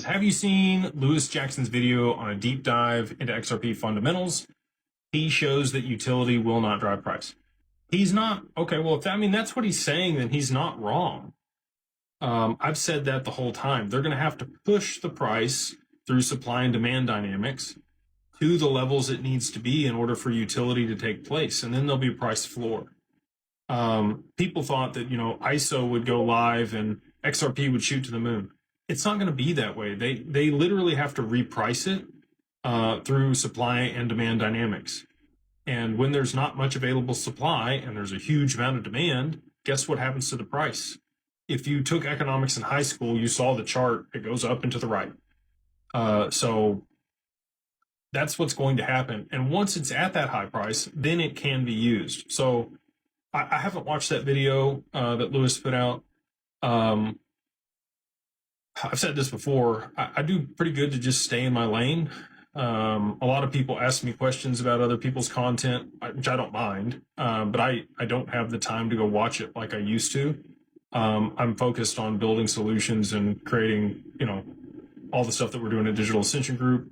says, have you seen Lewis Jackson's video on a deep dive into XRP fundamentals? He shows that utility will not drive price. He's not. Okay, well, that's what he's saying, then he's not wrong. I've said that the whole time. They're going to have to push the price through supply and demand dynamics to the levels it needs to be in order for utility to take place, and then there'll be a price floor. People thought that, ISO would go live and XRP would shoot to the moon. It's not going to be that way. They literally have to reprice it through supply and demand dynamics. And when there's not much available supply and there's a huge amount of demand, guess what happens to the price? If you took economics in high school, you saw the chart, it goes up and to the right. So that's what's going to happen. And once it's at that high price, then it can be used. So I haven't watched that video that Lewis put out. I've said this before. I do pretty good to just stay in my lane. A lot of people ask me questions about other people's content, which I don't mind, but I don't have the time to go watch it like I used to. I'm focused on building solutions and creating, all the stuff that we're doing at Digital Ascension Group.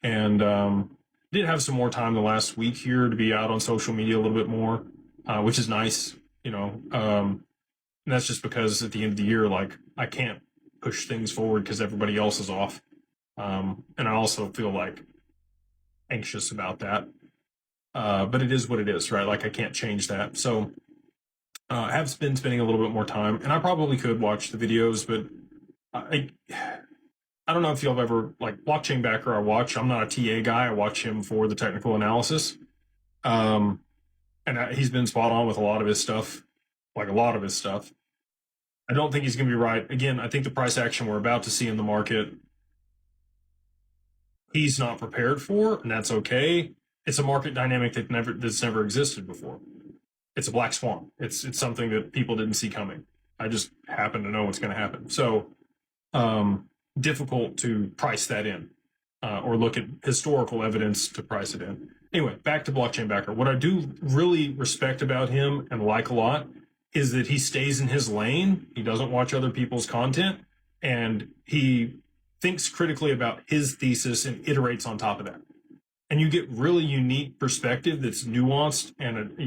And did have some more time the last week here to be out on social media a little bit more, which is nice, and that's just because at the end of the year, like, I can't push things forward because everybody else is off. And I also feel like anxious about that. But it is what it is, right? Like, I can't change that. So I have been spending a little bit more time, and I probably could watch the videos, but I don't know if you'll ever, like, Blockchain Backer I watch. I'm not a TA guy. I watch him for the technical analysis. And he's been spot on with a lot of his stuff, I don't think he's going to be right. Again, I think the price action we're about to see in the market, he's not prepared for, and that's okay. It's a market dynamic that's never existed before. It's a black swan. It's something that people didn't see coming. I just happen to know what's going to happen. So difficult to price that in or look at historical evidence to price it in. Anyway, back to Blockchain Backer. What I do really respect about him and like a lot is that he stays in his lane. He doesn't watch other people's content, and he thinks critically about his thesis and iterates on top of that. And you get really unique perspective that's nuanced and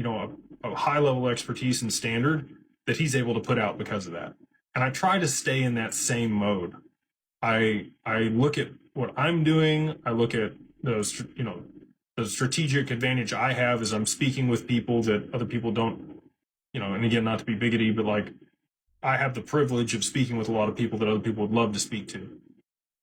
a high level expertise and standard that he's able to put out because of that. And I try to stay in that same mode. I look at what I'm doing. I look at the strategic advantage I have as I'm speaking with people that other people don't, and again, not to be biggity, but like, I have the privilege of speaking with a lot of people that other people would love to speak to.